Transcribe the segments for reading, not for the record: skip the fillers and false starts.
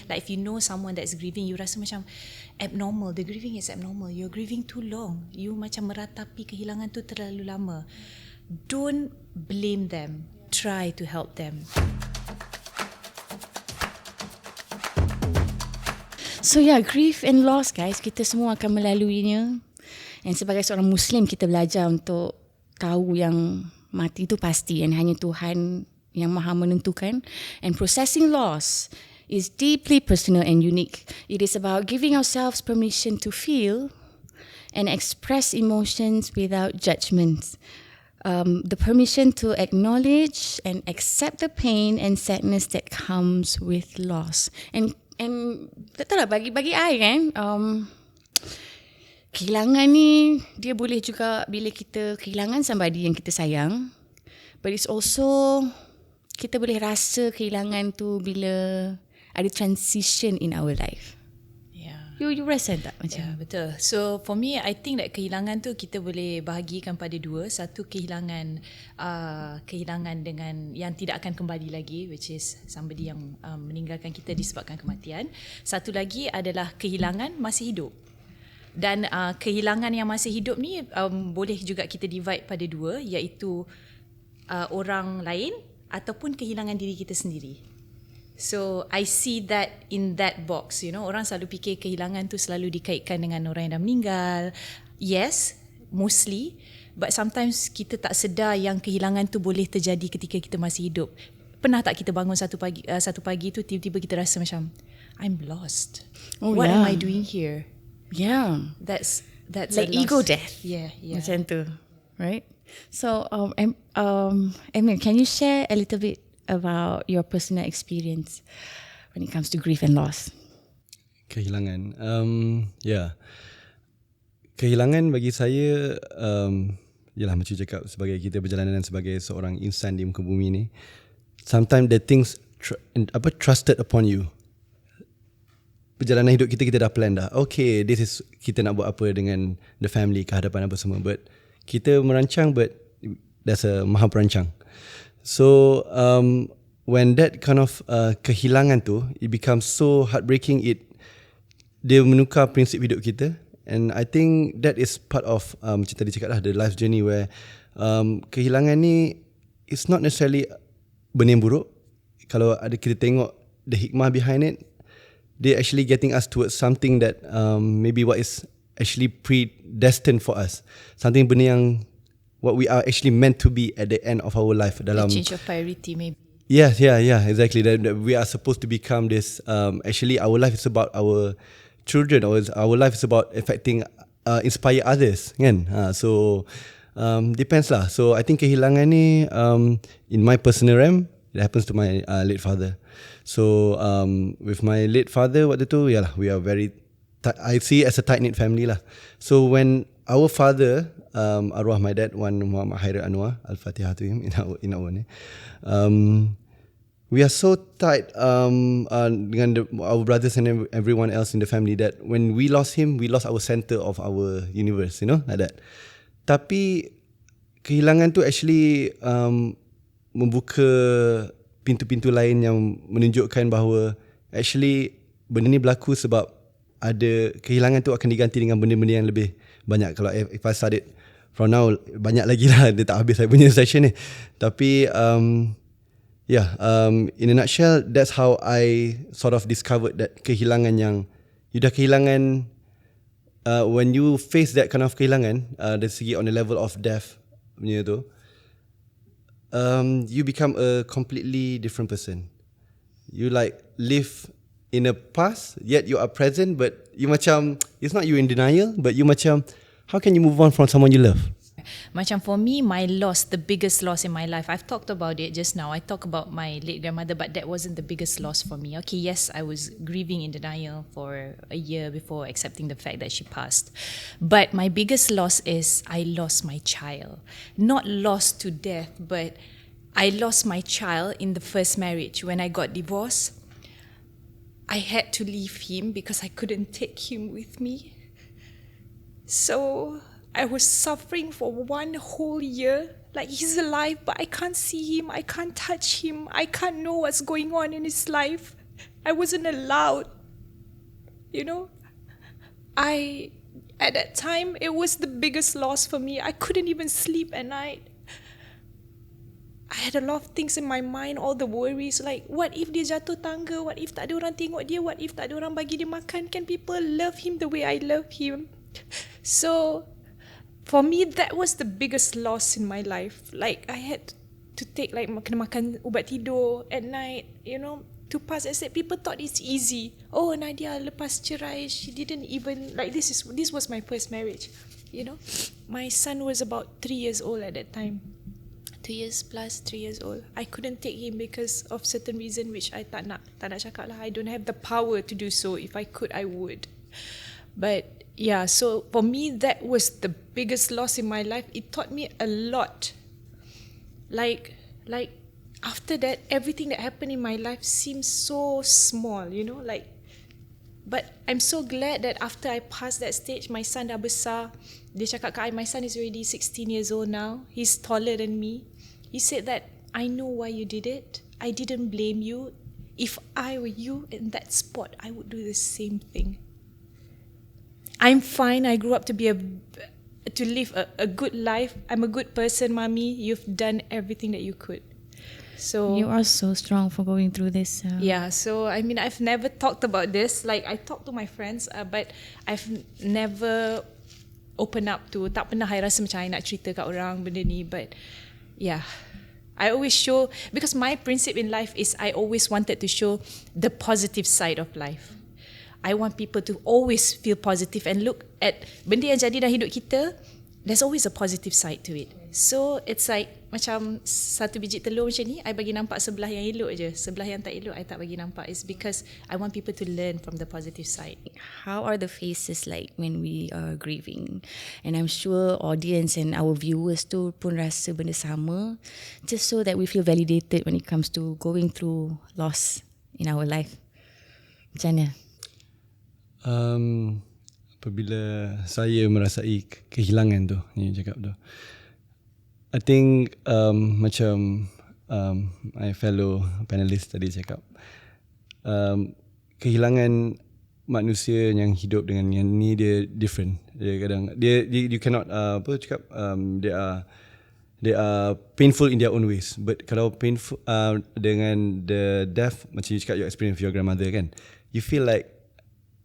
Like if you know someone that's grieving, you rasa macam abnormal, the grieving is abnormal, you're grieving too long, you macam meratapi kehilangan tu terlalu lama. Don't blame them, try to help them. So grief and loss guys, kita semua akan melaluinya. Dan sebagai seorang Muslim, kita belajar untuk tahu yang mati itu pasti dan hanya Tuhan yang maha menentukan. And processing loss is deeply personal and unique. It is about giving ourselves permission to feel and express emotions without judgment. The permission to acknowledge and accept the pain and sadness that comes with loss. And tak tahu lah, bagi I kan, kehilangan ni dia boleh juga bila kita kehilangan somebody yang kita sayang, but it's also kita boleh rasa kehilangan tu bila ada transition in our life. You rasa tak macam? Ya, betul. So for me, I think that kehilangan tu kita boleh bahagikan pada dua. Satu kehilangan dengan yang tidak akan kembali lagi, which is somebody yang meninggalkan kita disebabkan kematian. Satu lagi adalah kehilangan masih hidup. Dan kehilangan yang masih hidup ni boleh juga kita divide pada dua, iaitu orang lain ataupun kehilangan diri kita sendiri. So I see that in that box, orang selalu fikir kehilangan tu selalu dikaitkan dengan orang yang dah meninggal. Yes, mostly, but sometimes kita tak sedar yang kehilangan tu boleh terjadi ketika kita masih hidup. Pernah tak kita bangun satu pagi tu tiba-tiba kita rasa macam I'm lost. What am I doing here? Yeah. That's like ego death. Yeah. Macam tu, right? So Emir, can you share a little bit about your personal experience when it comes to grief and loss? Kehilangan. Kehilangan bagi saya yalah macam cakap, sebagai kita berjalanan sebagai seorang insan di muka bumi ni, sometimes the things trusted upon you. Perjalanan hidup kita dah plan dah. Okay, this is kita nak buat apa dengan the family, kehadapan apa semua, but kita merancang, but there's a maha perancang. So when that kind of kehilangan tu, it becomes so heartbreaking. Dia menukar prinsip hidup kita, and I think that is part of macam tadi cakap lah, the life journey where kehilangan ni it's not necessarily benda yang buruk. Kalau ada kita tengok the hikmah behind it, they actually getting us towards something that maybe what is actually predestined for us, something benda yang what we are actually meant to be at the end of our life. Dalam change of priority maybe. Yeah, exactly. That we are supposed to become this. Actually, our life is about our children, or our life is about affecting, inspire others, kan? So depends lah. So I think kehilangan ni, in my personal realm, it happens to my late father. So with my late father, waktu tu, yalah, we are very. I see it as a tight knit family lah. So when our father, arwah my dad, Wan Emir, Al-Fatihah to him in our ni. We are so tight dengan our brothers and everyone else in the family that when we lost him, we lost our center of our universe, like that. Tapi kehilangan tu actually membuka pintu-pintu lain yang menunjukkan bahawa actually benda ni berlaku sebab ada kehilangan tu akan diganti dengan benda-benda yang lebih banyak. Kalau if I start it from now, banyak lagi lah, dia tak habis saya punya session ni. Tapi in a nutshell, that's how I sort of discovered that kehilangan yang you dah kehilangan, when you face that kind of kehilangan, dari segi on the level of death punya tu, you become a completely different person. You like live in the past, yet you are present, but you macam, it's not you in denial, but you macam, how can you move on from someone you love? Macam for me, my loss, the biggest loss in my life, I've talked about it just now. I talked about my late grandmother, but that wasn't the biggest loss for me. Okay, yes, I was grieving in denial for a year before accepting the fact that she passed. But my biggest loss is I lost my child. Not lost to death, but I lost my child in the first marriage. When I got divorced, I had to leave him because I couldn't take him with me. So I was suffering for 1 whole year. Like, he's alive, but I can't see him, I can't touch him, I can't know what's going on in his life. I wasn't allowed. You know, at that time, it was the biggest loss for me. I couldn't even sleep at night. I had a lot of things in my mind, all the worries, like what if dia jatuh tangga, what if tak ada orang tengok dia, what if tak ada orang bagi dia makan, can people love him the way I love him? So for me, that was the biggest loss in my life. Like I had to take like kena makan ubat tidur at night, you know, to pass. I said people thought it's easy. Oh, Nadia lepas cerai, she didn't even like this was my first marriage. You know, my son was about 3 years old at that time. 2 years plus, 3 years old. I couldn't take him because of certain reason which I tak nak cakap lah. I don't have the power to do so. If I could, I would. But yeah, so for me, that was the biggest loss in my life. It taught me a lot. Like after that, everything that happened in my life seems so small, you know, like. But I'm so glad that after I passed that stage, my son dah besar. Dia cakap kat I, my son is already 16 years old now. He's taller than me. He said that, I know why you did it. I didn't blame you. If I were you in that spot, I would do the same thing. I'm fine. I grew up to live a good life. I'm a good person, Mommy. You've done everything that you could. So You are so strong for going through this. yeah, so I mean, I've never talked about this. Like I talk to my friends, but I've never open up to. Tak pernah I rasa macam I nak cerita kat orang benda ni. But yeah, I always show, because my principle in life is I always wanted to show the positive side of life. I want people to always feel positive and look at benda yang jadi dalam hidup kita. There's always a positive side to it. So it's like macam satu biji telur macam ni, I bagi nampak sebelah yang elok je. Sebelah yang tak elok, I tak bagi nampak. It's because I want people to learn from the positive side. How are the faces like when we are grieving? And I'm sure audience and our viewers tu pun rasa benda sama. Just so that we feel validated when it comes to going through loss in our life. Macam mana? Apabila saya merasai kehilangan tu, ni cakap tu, I think macam my fellow panelist tadi cakap, kehilangan manusia yang hidup dengan yang ni dia different. Dia kadang you cannot they are painful in their own ways. But kalau painful dengan the death, macam you cakap your experience with your grandmother kan, you feel like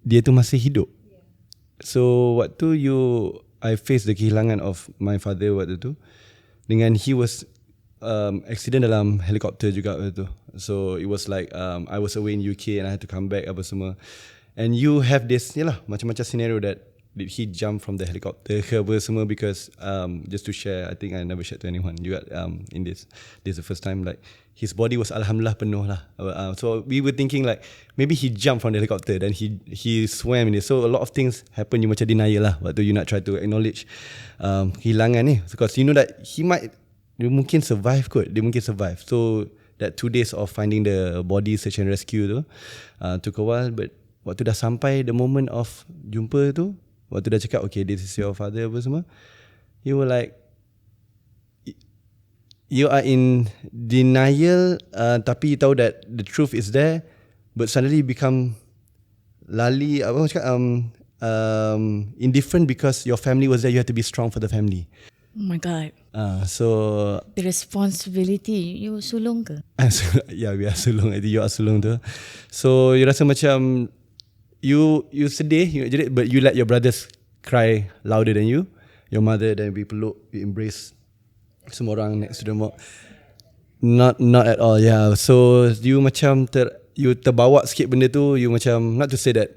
dia tu masih hidup. So waktu I faced the kehilangan of my father waktu tu, dengan he was accident dalam helikopter juga waktu tu. So it was like I was away in UK and I had to come back apa semua. And you have this macam-macam scenario that did he jump from the helicopter ke apa semua, because just to share, I think I never shared to anyone juga in this is the first time, like his body was alhamdulillah penuh lah. So we were thinking like maybe he jumped from the helicopter, then he swam in it. So a lot of things happen, you macam denial lah waktu you nak try to acknowledge kehilangan ni, because you know that dia mungkin survive kot, dia mungkin survive. So that 2 days of finding the body, search and rescue tu took a while. But waktu dah sampai the moment of jumpa tu, waktu dah cakap okay this is your father apa semua, you were like, you are in denial, tapi you tahu that the truth is there, but suddenly you become lali indifferent because your family was there. You have to be strong for the family. Oh my God. So The responsibility, you sulung ke? yeah, we are sulung. I think you are sulung tu. So you rasa macam you sedih, but you let your brothers cry louder than you. Your mother then we peluk, we embrace semua orang next to the mob. Not at all. Yeah. So you macam you terbawa sikit benda tu. You macam, not to say that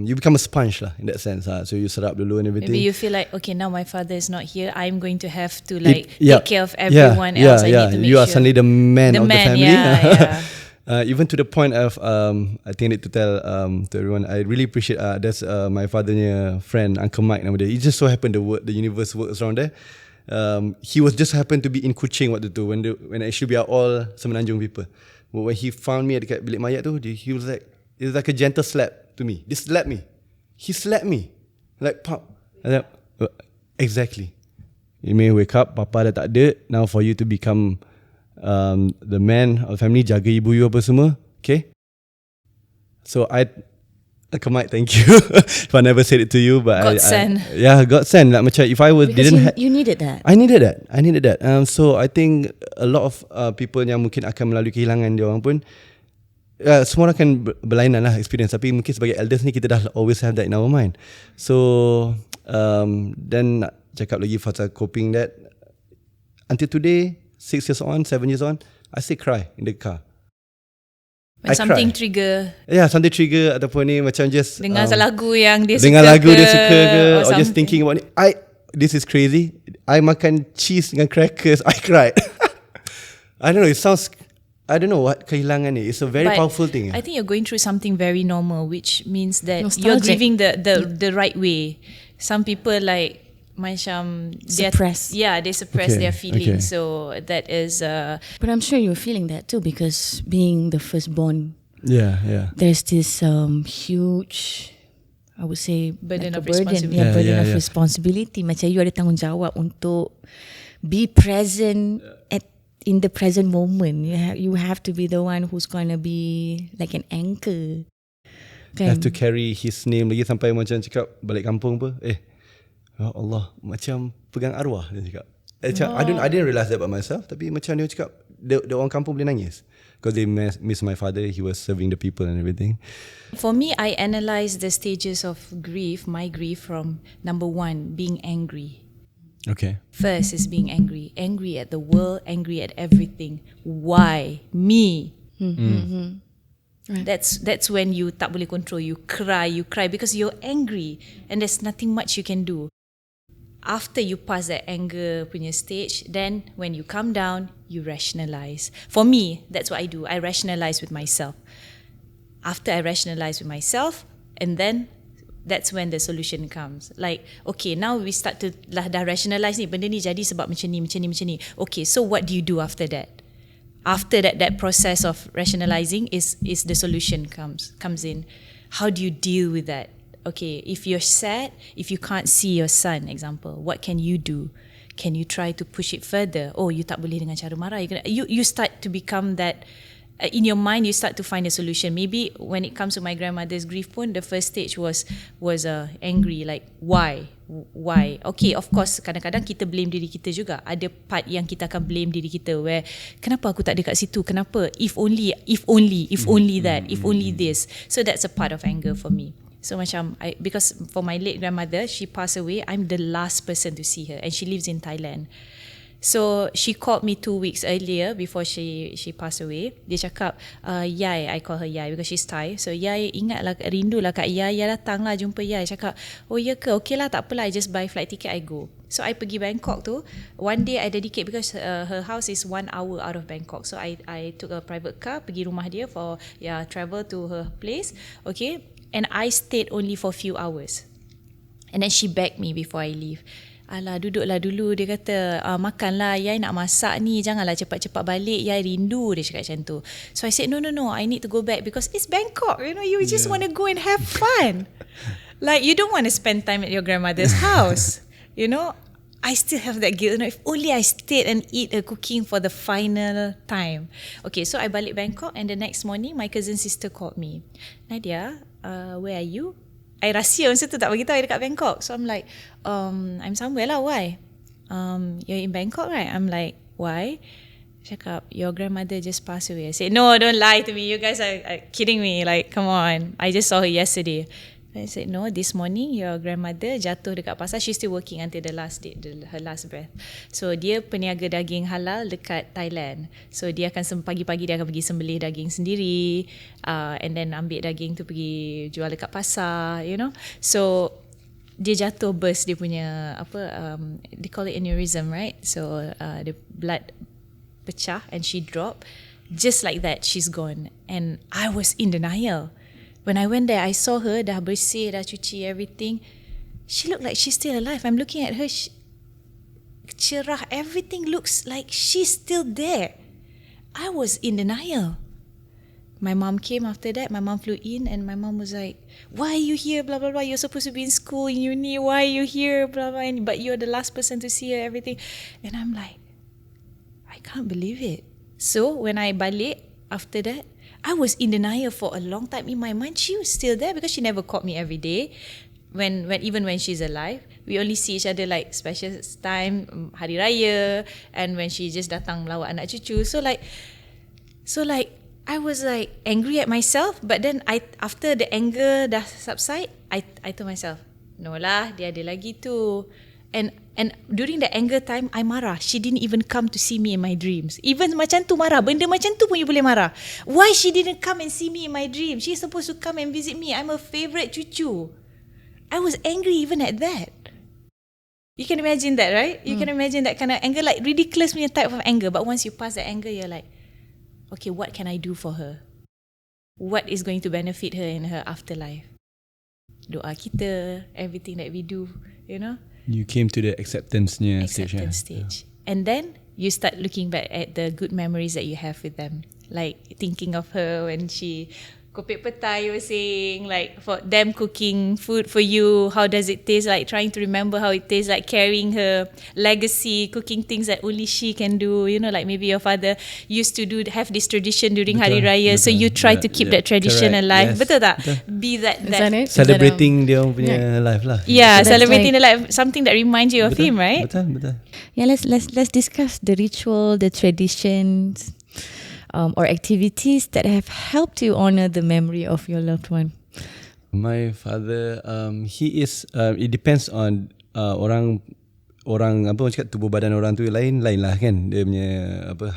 you become a sponge lah in that sense. So you serap dulu and everything. Maybe you feel like, okay, now my father is not here, I'm going to have to take care of everyone else. I need to make you are sure. suddenly the man of the family. Yeah. Even to the point of I think I need to tell to everyone, I really appreciate there's my fathernya friend, Uncle Mike nama dia. It just so happened the universe works around there. He was just happened to be in Kuching waktu tu when actually we are all Semenanjung people. But when he found me at dekat bilik mayat tu, he was like, it was like a gentle slap to me. He slapped me. He slapped me like pop. Exactly. You may wake up, papa dah tak ada. Now for you to become the man of the family, jaga ibu you apa semua, okay? So Kamait, thank you if I never said it to you, but Godsend. godsend. Like macam if I Because you needed that. I needed that. So I think a lot of people yang mungkin akan melalui kehilangan dia orang pun semua orang akan berlainan lah experience, tapi mungkin sebagai elders ni kita dah always have that in our mind. So then nak cakap lagi pasal coping that, until today 6 years on, 7 years on, I still cry in the car. When something trigger. Yeah, something trigger ataupun ni macam just Dengar lagu yang dia dengar suka lagu dia suka ke, or just something. thinking about it. This is crazy. I makan cheese dengan crackers, I cried. I don't know, it sounds, I don't know what kehilangan ni. It's a very powerful thing. I think you're going through something very normal, which means that Nostalgic. you're grieving the right way. Some people like macam Suppress. they suppress Okay, their feelings. okay. So that is But I'm sure you're feeling that too, because being the firstborn, Yeah. there's this huge, I would say, Burden like of a burden, responsibility. burden of Yeah. responsibility. Macam you ada tanggungjawab untuk be present in the present moment. You have to be the one who's gonna be like an anchor. Have to carry his name lagi sampai macam cakap balik kampung apa. Ya Allah, macam pegang arwah dia cakap. I didn't realise that about myself, tapi macam dia cakap dia orang kampung boleh nangis because they miss my father. He was serving the people and everything. For me, I analyze the stages of grief, my grief, from number 1, being angry. Okay. First is being angry at the world, angry at everything. Why me? Right. That's when you tak boleh control. You cry because you're angry and there's nothing much you can do. After you pass that anger punya stage, then when you calm down, you rationalize. For me, that's what I do. I rationalize with myself. After I rationalize with myself, and then that's when the solution comes. Like, okay, now we start to dah rationalize ni, benda ni jadi sebab macam ni. Okay, so what do you do after that? After that process of rationalizing is the solution comes in. How do you deal with that? Okay, if you're sad, if you can't see your son, example, what can you do? Can you try to push it further? Oh, you tak boleh dengan cara marah. You start to become that. In your mind, you start to find a solution. Maybe when it comes to my grandmother's grief pun, the first stage was angry, like why? Okay, of course kadang-kadang kita blame diri kita juga. Ada part yang kita akan blame diri kita, where kenapa aku tak ada kat situ? Kenapa? If only that, if only this. So that's a part of anger for me. So macam because for my late grandmother, she passed away, I'm the last person to see her, and she lives in Thailand. So she called me 2 weeks earlier before she passed away. Dia cakap, Yai, I call her Yai because she's Thai. So Yai, ingatlah, rindulah kat Yai, datanglah jumpa Yai. Cakap, oh ya ke? Okay lah, tak apalah, I just buy flight ticket, I go. So I pergi Bangkok tu. One day I dedicate because her house is 1 hour out of Bangkok. So I took a private car, pergi rumah dia for travel to her place. Okay, and I stayed only for a few hours. And then she begged me before I leave. Alah, duduklah dulu. Dia kata, makanlah, Yai nak masak ni, janganlah cepat-cepat balik, Yai rindu. Dia cakap macam tu. So I said, no, I need to go back because it's Bangkok. You just want to go and have fun. Like, you don't want to spend time at your grandmother's house. I still have that guilt. If only I stayed and eat her cooking for the final time. Okay, so I balik Bangkok, and the next morning, my cousin sister called me. Nadia, where are you? I rahsia masa tu, tak beritahu I dekat Bangkok. So I'm like, I'm somewhere lah, why? You're in Bangkok, right? I'm like, why? Cakap, your grandmother just passed away. I said, no, don't lie to me. You guys are kidding me. Like, come on. I just saw her yesterday. I said, no, this morning your grandmother jatuh dekat pasar. She's still working until the last day, her last breath. So dia peniaga daging halal dekat Thailand. So dia akan pagi-pagi dia akan pergi sembelih daging sendiri, and then ambil daging tu pergi jual dekat pasar, So dia jatuh, burst dia punya they call it aneurysm, right? So the blood pecah and she dropped. Just like that, she's gone. And I was in denial. When I went there, I saw her, dah bersih, dah cuci everything. She looked like she's still alive. I'm looking at her, cerah, everything looks like she's still there. I was in denial. My mom came after that. My mom flew in and my mom was like, why are you here, blah, blah, blah. You're supposed to be in school, in uni. Why are you here, blah, blah. But you're the last person to see her, everything. And I'm like, I can't believe it. So when I balik, after that, I was in denial for a long time. In my mind, she was still there because she never called me every day. Even when she's alive, we only see each other like special time, hari raya, and when she just datang melawat anak cucu. So like I was like angry at myself, but then after the anger dah subside, I told myself, no lah, dia ada lagi tu. And during the anger time, I marah. She didn't even come to see me in my dreams. Even macam tu marah. Benda macam tu pun you boleh marah. Why she didn't come and see me in my dream? She's supposed to come and visit me. I'm her favourite cucu. I was angry even at that. You can imagine that, right? You can imagine that kind of anger, like ridiculous punya type of anger. But once you pass that anger, you're like, okay, what can I do for her? What is going to benefit her in her afterlife? Doa kita, everything that we do, you know? You came to the acceptance stage. And then you start looking back at the good memories that you have with them. Like thinking of her when she kopek petai, you were saying, like for them cooking food for you, how does it taste like, trying to remember how it tastes like, carrying her legacy, cooking things that only she can do, you know, like maybe your father used to have this tradition during Hari Raya, so you try to keep that tradition alive. Yes. Betul tak? Be that celebrating dia punya life lah. Yeah, so celebrating the life, something that reminds you of him, right? Betul. Yeah, let's discuss the ritual, the traditions, or activities that have helped you honor the memory of your loved one. My father, he is. It depends on orang apa cakap, tubuh badan orang tu lain lah kan. Dia punya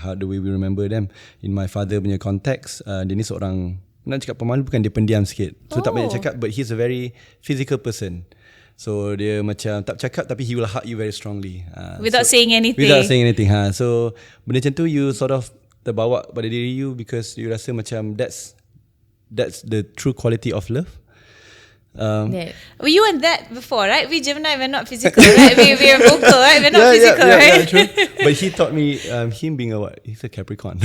how the way we remember them. In my father punya context, dia ni seorang, nak cakap pemalu bukan, dia pendiam sikit. So tak banyak cakap, but he's a very physical person. So dia macam tak cakap tapi he will hug you very strongly. Without saying anything. So benda macam tu you sort of terbawa pada diri you because you rasa macam that's the true quality of love. Well, you and that before, right? We Gemini, we're not physical, right? We are vocal, right? We're not physical, right? Yeah, true. But he taught me, him being he's a Capricorn.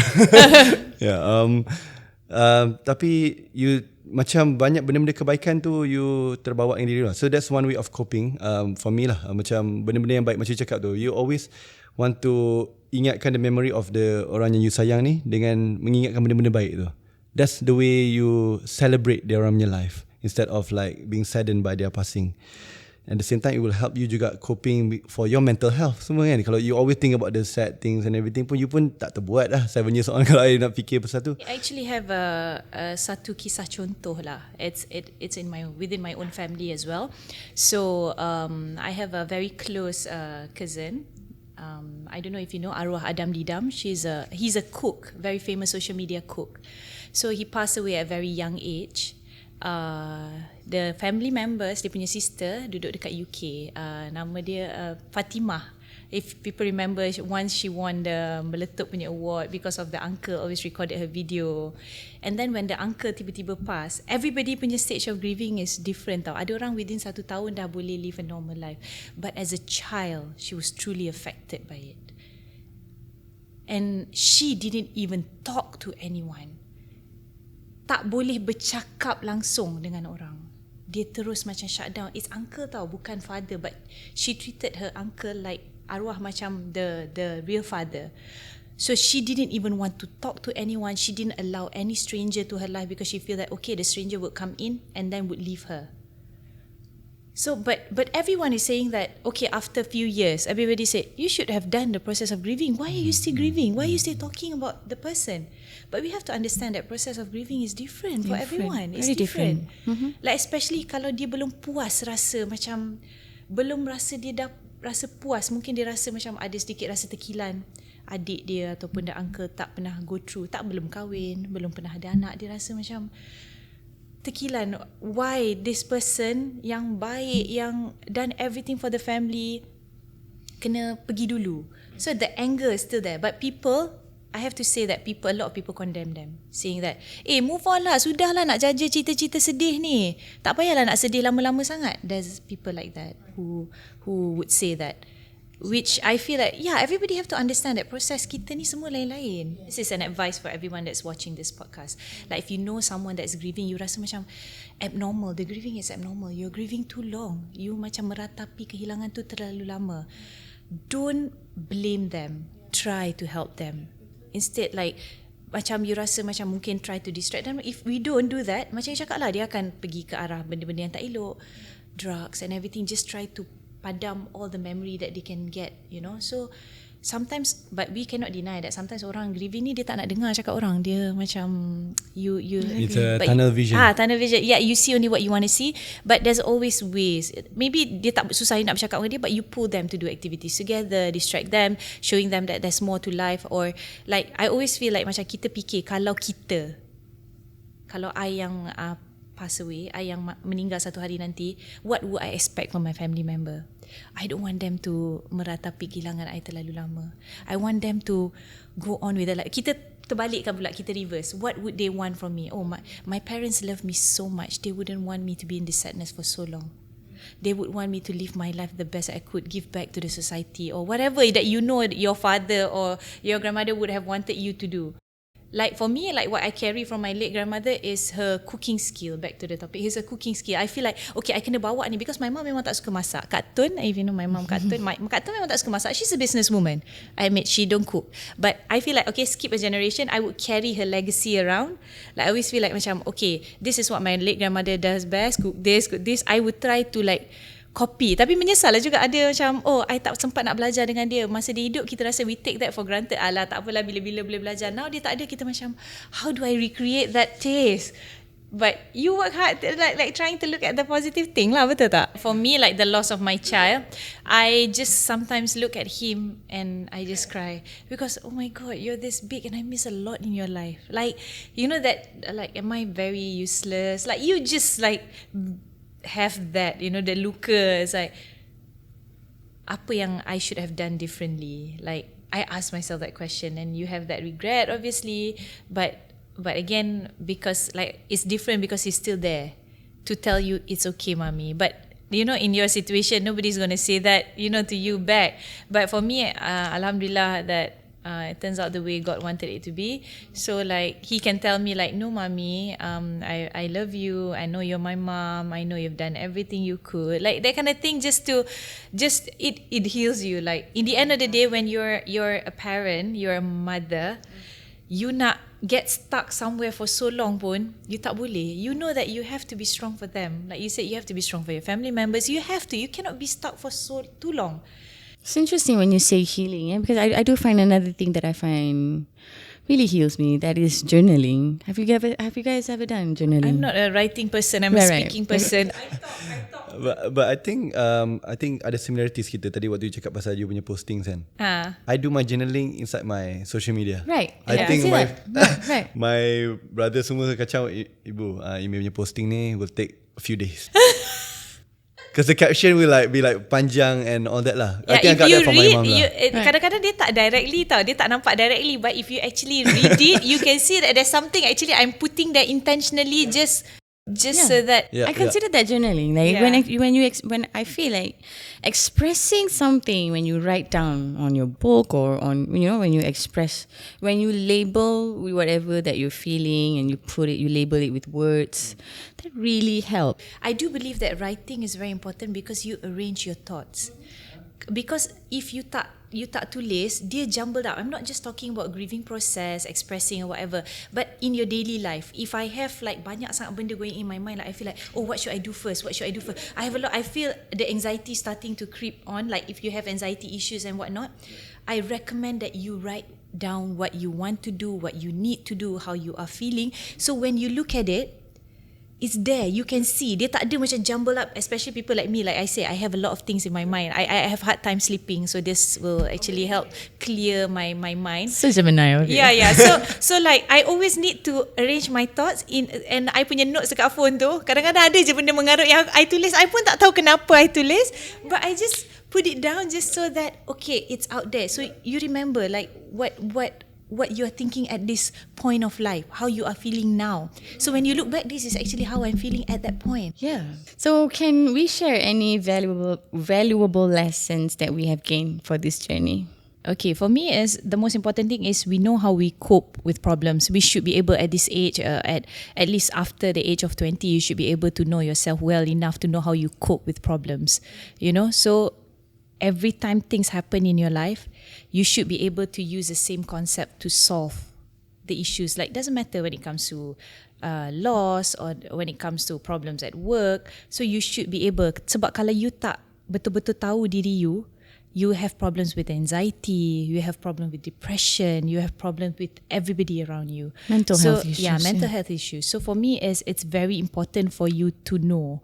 Tapi you macam banyak benda-benda kebaikan tu you terbawa dengan diri lah. So that's one way of coping for me lah. Macam benda-benda yang baik macam you cakap tu, you always want to ingatkan the memory of the orang yang you sayang ni dengan mengingatkan benda-benda baik tu. That's the way you celebrate their orang punya life instead of like being saddened by their passing. At the same time, it will help you juga coping for your mental health semua kan. Kalau you always think about the sad things and everything pun, you pun tak terbuat lah 7 years on kalau I nak fikir pasal tu. I actually have satu kisah contoh lah. It's within my own family as well. So I have a very close cousin. I don't know if you know Arwah Adam Didam. He's a cook, very famous social media cook. So he passed away at a very young age. The family members, dia punya sister duduk dekat UK. Nama dia Fatimah. If people remember, once she won the Meletup punya award because of the uncle always recorded her video. And then when the uncle tiba-tiba pass, everybody punya stage of grieving is different tau. Ada orang within 1 tahun dah boleh live a normal life. But as a child, she was truly affected by it. And she didn't even talk to anyone. Tak boleh bercakap langsung dengan orang. Dia terus macam shut down. It's uncle tau, bukan father. But she treated her uncle like arwah macam the real father. So she didn't even want to talk to anyone. She didn't allow any stranger to her life because she feel that okay, the stranger would come in and then would leave her. So but everyone is saying that okay, after a few years, everybody said you should have done the process of grieving. Why are you still grieving? Why are you still talking about the person? But we have to understand that process of grieving is different for everyone. It's very different. Like especially kalau dia belum puas rasa macam belum rasa dia dah rasa puas, mungkin dia rasa macam ada sedikit rasa terkilan. Adik dia ataupun the uncle tak pernah go through, belum kahwin, belum pernah ada anak, dia rasa macam terkilan. Why this person yang baik, yang done everything for the family, kena pergi dulu. So the anger is still there. But people, I have to say that a lot of people condemn them, saying that move on lah, sudah lah nak jaja cerita-cerita sedih ni, tak payahlah nak sedih lama-lama sangat. There's people like that who would say that, which I feel that everybody have to understand that proses kita ni semua lain-lain. This is an advice for everyone that's watching this podcast. Like if you know someone that's grieving, you rasa macam abnormal, the grieving is abnormal, you're grieving too long, you macam meratapi kehilangan tu terlalu lama, don't blame them, try to help them. Instead, like macam you rasa macam mungkin try to distract them. If we don't do that, macam you cakap lah, dia akan pergi ke arah benda-benda yang tak elok, drugs and everything, just try to padam all the memory that they can get, you know. So sometimes, but we cannot deny that sometimes orang grieving ni dia tak nak dengar cakap orang, dia macam you it's a tunnel vision. Tunnel vision. Yeah, you see only what you want to see, but there's always ways. Maybe dia tak susah nak bercakap dengan dia, but you pull them to do activities together, distract them, showing them that there's more to life. Or like I always feel like macam kita fikir, kalau I yang pass away, I yang meninggal satu hari nanti, what would I expect from my family member? I don't want them to meratapi kehilangan I terlalu lama. I want them to go on with it. Like, kita terbalikkan pula, kita reverse. What would they want from me? Oh, my parents love me so much. They wouldn't want me to be in this sadness for so long. They would want me to live my life the best I could, give back to the society, or whatever that you know your father or your grandmother would have wanted you to do. Like for me, like what I carry from my late grandmother is her cooking skill. Back to the topic, is her cooking skill. I feel like, okay, I kena bawa ni because my mom memang tak suka masak. Kak Tun, if you know my mom, Kak Tun memang tak suka masak. She's a businesswoman. I admit she don't cook. But I feel like, okay, skip a generation, I would carry her legacy around. Like I always feel like macam, okay, this is what my late grandmother does best, cook this. I would try to like copy. Tapi menyesal lah juga, ada macam, oh, I tak sempat nak belajar dengan dia. Masa dia hidup, kita rasa we take that for granted. Alah, tak apalah, bila-bila boleh belajar. Now dia tak ada, kita macam, how do I recreate that taste? But you work hard, like trying to look at the positive thing lah, betul tak? For me, like the loss of my child, I just sometimes look at him and I just cry. Because, oh my God, you're this big and I miss a lot in your life. Like, you know that, like, am I very useless? Like, you just like have that, you know, the luka. It's like, apa yang I should have done differently? Like, I ask myself that question, and you have that regret, obviously, but again, because like it's different because he's still there to tell you it's okay, mommy. But you know, in your situation, nobody's gonna say that, you know, to you back. But for me, alhamdulillah, that it turns out the way God wanted it to be. So like he can tell me like, no, mommy, I love you. I know you're my mom. I know you've done everything you could. Like that kind of thing, it heals you. Like in the end of the day, when you're a parent, you're a mother, you nak get stuck somewhere for so long pun, you tak boleh. You know that you have to be strong for them. Like you said, you have to be strong for your family members. You have to. You cannot be stuck for too long. It's interesting when you say healing, because I do find another thing that I find really heals me, that is journaling. Have you guys ever done journaling? I'm not a writing person, I'm a speaking person. I talk. But I think ada similarities kita tadi waktu you cakap pasal you punya postings kan. I do my journaling inside my social media. Right. I think my right. my brother semua kacau, ibu, Imi punya posting ni will take a few days. Because the caption will like be like panjang and all that lah. Yeah, I think I got that from my mom lah. Kadang-kadang dia tak directly tau, dia tak nampak directly, but if you actually read it, you can see that there's something actually I'm putting there intentionally just so that I consider that journaling. Like when I feel like expressing something, when you write down on your book or on, you know, when you label whatever that you're feeling and you label it with words, that really helps. I do believe that writing is very important because you arrange your thoughts. Because if you tak tulis, dia jumbled up. I'm not just talking about grieving process, expressing or whatever, but in your daily life. If I have like banyak sangat benda going in my mind, like I feel like, oh, what should I do first? I feel the anxiety starting to creep on. Like if you have anxiety issues and whatnot, I recommend that you write down what you want to do, what you need to do, how you are feeling. So when you look at it, it's there, you can see. Dia tak ada macam jumble up, especially people like me. Like I say, I have a lot of things in my mind. I have hard time sleeping, so this will actually help clear my mind. So Gemini, okay. Yeah. So like I always need to arrange my thoughts in, and I punya notes dekat phone tu, kadang-kadang ada je benda mengarut yang I tulis. I pun tak tahu kenapa I tulis, but I just put it down just so that, okay, it's out there. So you remember like what you're thinking at this point of life, how you are feeling now. So when you look back, this is actually how I'm feeling at that point. Yeah. So can we share any valuable lessons that we have gained for this journey? Okay, for me, is the most important thing is we know how we cope with problems. We should be able at this age, at least after the age of 20, you should be able to know yourself well enough to know how you cope with problems. You know, so every time things happen in your life, you should be able to use the same concept to solve the issues. Like doesn't matter when it comes to loss or when it comes to problems at work. So you should be able, sebab kalau you tak betul-betul tahu diri you, you have problems with anxiety, you have problems with depression, you have problems with everybody around you. Mental health issues. Yeah, mental health issues. So for me, it's very important for you to know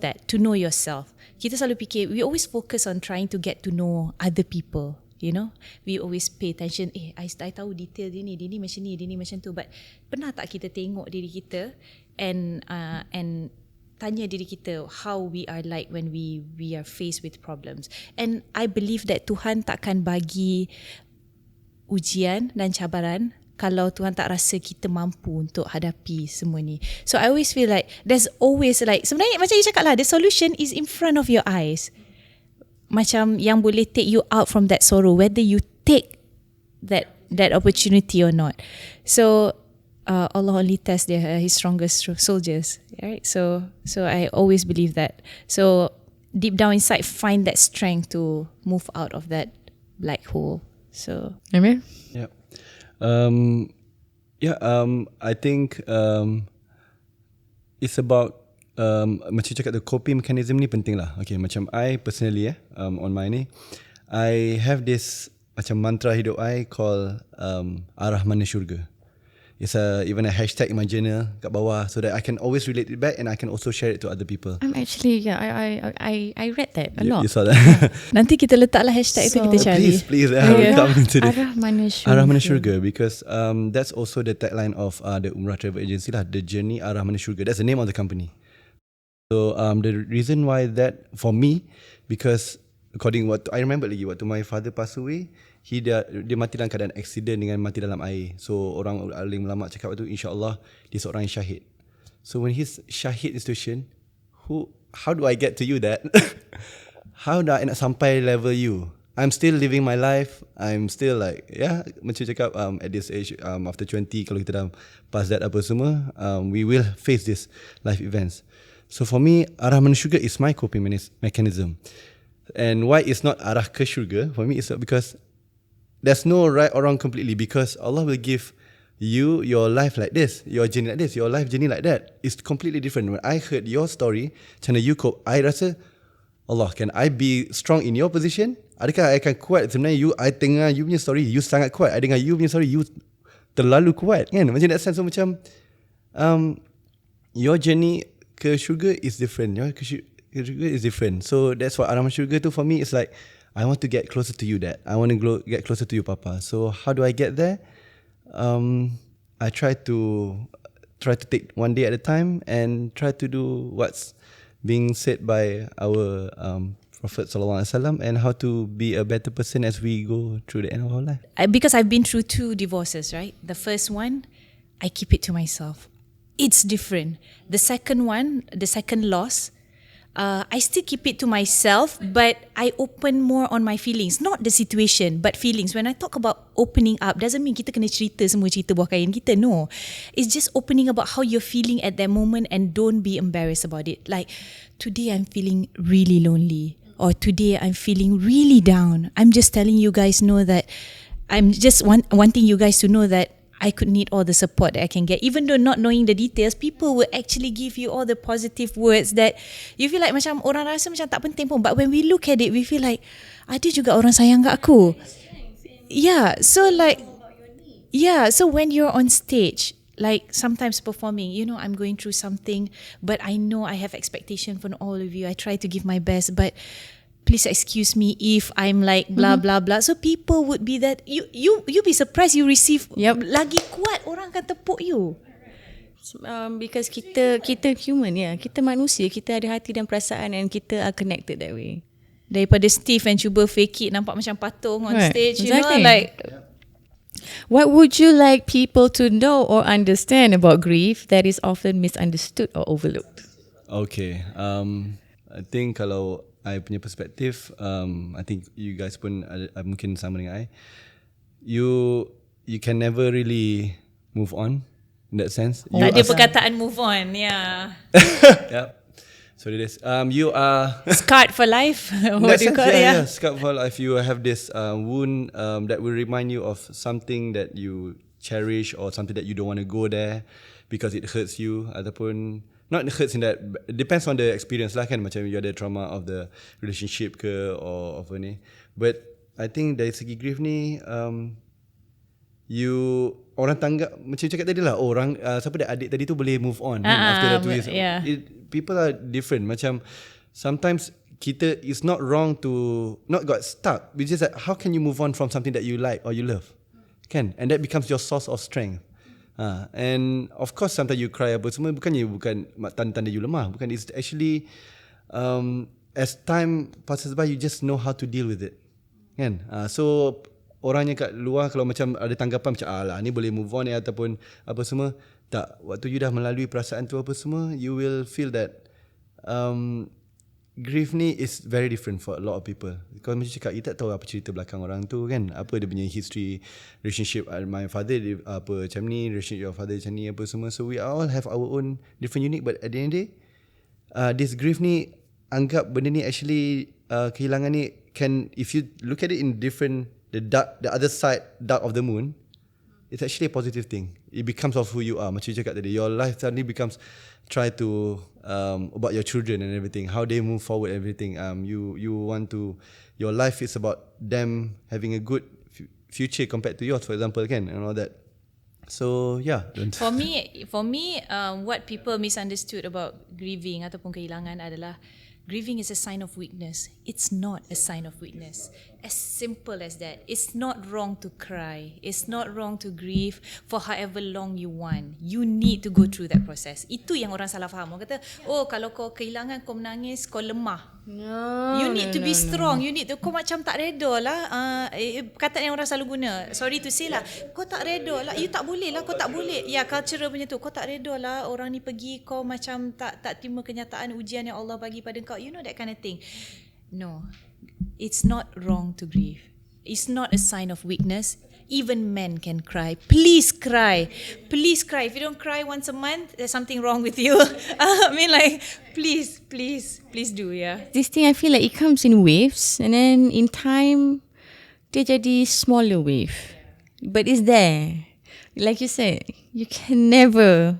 that, to know yourself. Kita selalu fikir, we always focus on trying to get to know other people. You know, we always pay attention. I tahu detail dia ni macam ni, dia ni macam tu. But pernah tak kita tengok diri kita and tanya diri kita how we are like when we are faced with problems. And I believe that Tuhan takkan bagi ujian dan cabaran kalau Tuhan tak rasa kita mampu untuk hadapi semua ni. So I always feel like there's always like, sebenarnya macam you cakap lah, the solution is in front of your eyes. Macam yang boleh take you out from that sorrow, whether you take that opportunity or not. So Allah only tests his strongest soldiers, right? So I always believe that. So deep down inside, find that strength to move out of that black hole. So Emir? Yeah. I think it's about macam cakap the coping mechanism ni penting lah. Okay, macam I personally on my ni, I have this macam mantra hidup I called arah mana syurga. It's even a hashtag in my journal kat bawah so that I can always relate it back and I can also share it to other people. I'm actually, I read that a lot. You saw that? nanti kita letaklah hashtag itu, kita cari. Please, come into this. Arah mana syurga. Arah mana syurga, because that's also the tagline of the Umrah Travel Agency lah, the journey arah mana syurga. That's the name of the company. So the reason why that for me, because according what I remember lagi, waktu my father passed away, dia mati dalam keadaan accident dengan mati dalam air. So orang alim ulama cakap waktu, insyaAllah dia seorang yang syahid. So when he's syahid institution, how do I get to you that? How do I nak sampai level you? I'm still living my life. I'm still like, macam cakap at this age, after 20, kalau kita dah pass that apa semua, we will face this life events. So for me, arah mana syurga is my coping mechanism. And why it's not arah ke syurga, for me it's not because there's no right or wrong completely, because Allah will give you your life like this, your journey like this, your life journey like that. It's completely different. When I heard your story, macam mana you cope, I rasa, Allah, can I be strong in your position? Adakah I akan kuat? Sebenarnya I tengah you punya story, you sangat kuat. I dengar you punya story, you terlalu kuat, kan? Macam that sense. So macam your journey ke syurga is different. Your syurga is different. So that's why arah syurga tu for me is like, I want to get closer to you, Dad. I want to get closer to you, Papa. So how do I get there? I try to take one day at a time and try to do what's being said by our Prophet Sallallahu Alaihi Wasallam, and how to be a better person as we go through the end of our life. Because I've been through 2 divorces, right? The first one, I keep it to myself. It's different. The second one, the second loss, I still keep it to myself, but I open more on my feelings. Not the situation, but feelings. When I talk about opening up, doesn't mean kita kena cerita semua cerita buah kain kita. No. It's just opening about how you're feeling at that moment, and don't be embarrassed about it. Like, today I'm feeling really lonely, or today I'm feeling really down. I'm just telling you guys know that I'm just wanting you guys to know that I could need all the support that I can get. Even though not knowing the details, people will actually give you all the positive words that you feel like macam orang rasa macam tak penting pun. But when we look at it, we feel like, ada juga orang sayang kat aku. Yeah, so like, so when you're on stage, like sometimes performing, I'm going through something, but I know I have expectation from all of you. I try to give my best, but please excuse me if I'm like blah blah blah. So people would be that you be surprised you receive lagi kuat orang akan tepuk you. Because kita human, kita manusia, kita ada hati dan perasaan, and kita are connected that way. Daripada Steve and cuba fake it nampak macam patung on stage, exactly. Like. What would you like people to know or understand about grief that is often misunderstood or overlooked? Okay, I think kalau I punya perspektif, I think you guys pun mungkin sama dengan I. You can never really move on in that sense. Tak ada perkataan move on, Yeah. So it is. You are scarred for life. What do you call it? Scarred for life. You have this wound that will remind you of something that you cherish or something that you don't want to go there because it hurts you, ataupun not hurts in that, it depends on the experience lah kan, macam you ada trauma of the relationship ke or apa ni. But I think dari segi grief ni, orang tanggap macam cakap tadi lah, orang siapa dia adik tadi tu boleh move on after that 2 years. Yeah. People are different. Macam sometimes kita, it's not wrong to not got stuck. It's just that how can you move on from something that you like or you love, kan? And that becomes your source of strength. And of course sometimes you cry apa semua, bukan tanda you lemah, bukan. It's actually as time passes by, you just know how to deal with it, kan? So orang yang kat luar kalau macam ada tanggapan macam alah ni boleh move on ataupun apa semua, tak, waktu you dah melalui perasaan tu apa semua, you will feel that grief ni is very different for a lot of people. Kalau macam cakap, you tak tahu apa cerita belakang orang tu kan, apa dia punya history, relationship, my father dia apa macam ni, relationship your father macam ni apa semua. So we all have our own different unique, but at the end of the day, this grief ni, anggap benda ni actually kehilangan ni can, if you look at it in different, the other side, dark of the moon, it's actually a positive thing. It becomes of who you are. Macam you cakap tadi, your life suddenly becomes, try to about your children and everything, how they move forward, everything. You want to, your life is about them having a good future compared to yours, for example, kan, and all that. So yeah. For me, what people misunderstood about grieving ataupun kehilangan adalah, grieving is a sign of weakness. It's not a sign of weakness. As simple as that. It's not wrong to cry. It's not wrong to grieve for however long you want. You need to go through that process. Itu yang orang salah faham. Orang kata, oh kalau kau kehilangan, kau menangis, kau lemah. No, you need to be strong. You need to, kau macam tak reda lah. Perkataan yang orang selalu guna. Sorry to say lah. Kau tak reda lah. You tak boleh lah. Kau tak boleh. Ya, cultural punya tu. Kau tak reda lah. Orang ni pergi, kau macam tak terima kenyataan ujian yang Allah bagi pada kau. You know that kind of thing. No. It's not wrong to grieve. It's not a sign of weakness. Even men can cry. Please cry. Please cry. If you don't cry once a month, there's something wrong with you. I mean, like, please do, yeah. This thing, I feel like it comes in waves, and then in time, dia jadi smaller wave. But it's there. Like you said, you can never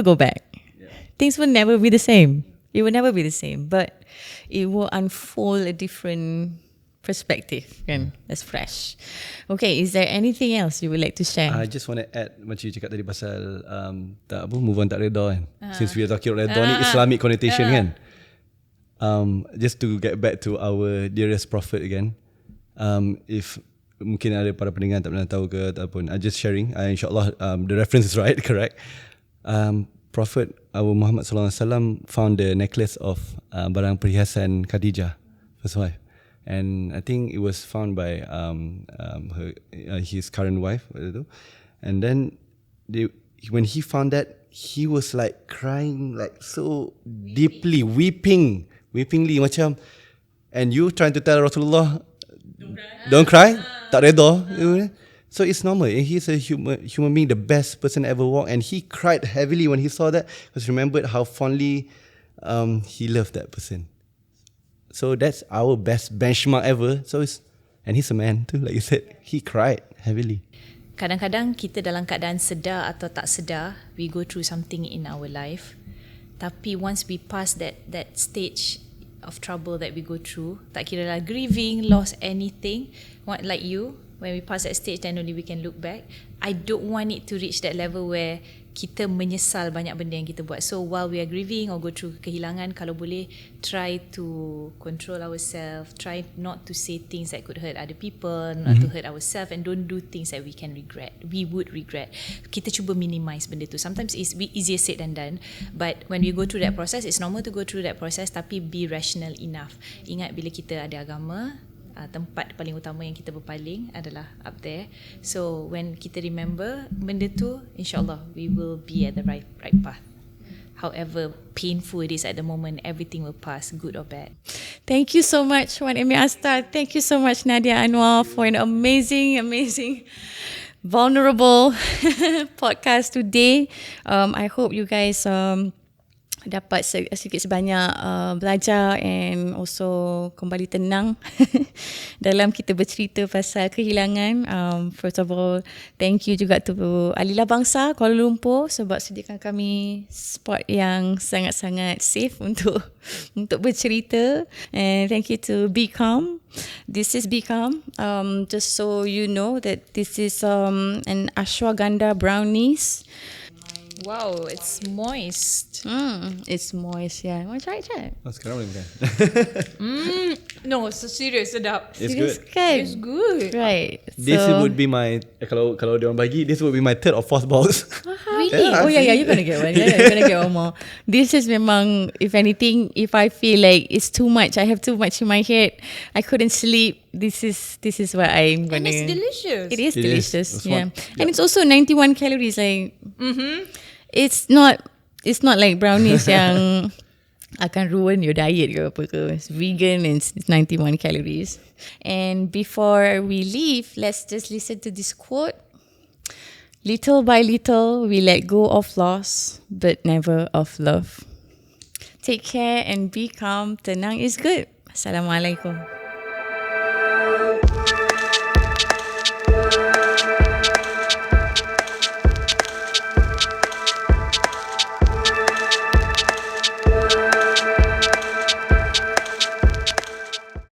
go back. Yeah. Things will never be the same. It will never be the same, but it will unfold a different perspective, kan? That's fresh. Okay, is there anything else you would like to share? I just want to add, macam you cakap tadi pasal tak apa, move on tak reda kan. Since we are talking reda ni Islamic connotation kan. Just to get back to our dearest prophet again. If mungkin ada para pendengar tak pernah tahu ke ataupun just sharing, insyaAllah the reference is right, correct. Prophet Abu Muhammad sallallahu alaihi wasallam found the necklace of barang perhiasan Khadijah, first wife, and I think it was found by his current wife, and then when he found that, he was like crying, like so deeply, weepingly macam, and you trying to tell Rasulullah don't cry, tak reda. So it's normal. He's a human being, the best person ever walked, and he cried heavily when he saw that, because remembered how fondly he loved that person. So that's our best benchmark ever. And he's a man too, like you said. He cried heavily. Kadang-kadang kita dalam keadaan sedar atau tak sedar, we go through something in our life. Tapi once we pass that stage of trouble that we go through, tak kira lah grieving, loss, anything, like you, when we pass that stage, then only we can look back. I don't want it to reach that level where kita menyesal banyak benda yang kita buat. So while we are grieving or go through kehilangan, kalau boleh try to control ourselves, try not to say things that could hurt other people, not to hurt ourselves, and don't do things that we would regret. Kita cuba minimize benda tu. Sometimes it's easier said than done, but when we go through that process, it's normal to go through that process, tapi be rational enough. Ingat bila kita ada agama, tempat paling utama yang kita berpaling adalah up there. So when kita remember benda tu, insyaAllah we will be at the right path. However painful it is at the moment, everything will pass, good or bad. Thank you so much, Wan Emir Astar. Thank you so much, Nadia Annuar, for an amazing vulnerable podcast today. I hope you guys dapat sedikit sebanyak belajar and also kembali tenang dalam kita bercerita pasal kehilangan. First of all, thank you juga to Alila Bangsa Kuala Lumpur sebab sediakan kami spot yang sangat-sangat safe untuk bercerita. And thank you to Be Calm. This is Be Calm. Just so you know that this is an ashwagandha brownies. Wow, it's moist. It's moist, yeah. Want to try it? Sekarang boleh makan. No, so serious, sedap. It's good. It's good. Right. This would be my, kalau dia orang bagi, this would be my third or fourth box. Really? Oh yeah, you're gonna get one. Yeah, you're gonna get one more. This is memang, if anything, if I feel like it's too much, I have too much in my head, I couldn't sleep. This is what I'm gonna. And it's delicious. It is delicious. That's Yeah. what- And it's also 91 calories. Like, it's not like brownies yang akan ruin your diet ke apa ke. It's vegan and it's 91 calories. And before we leave, let's just listen to this quote. Little by little, we let go of loss, but never of love. Take care and be calm. Tenang is good. Assalamualaikum.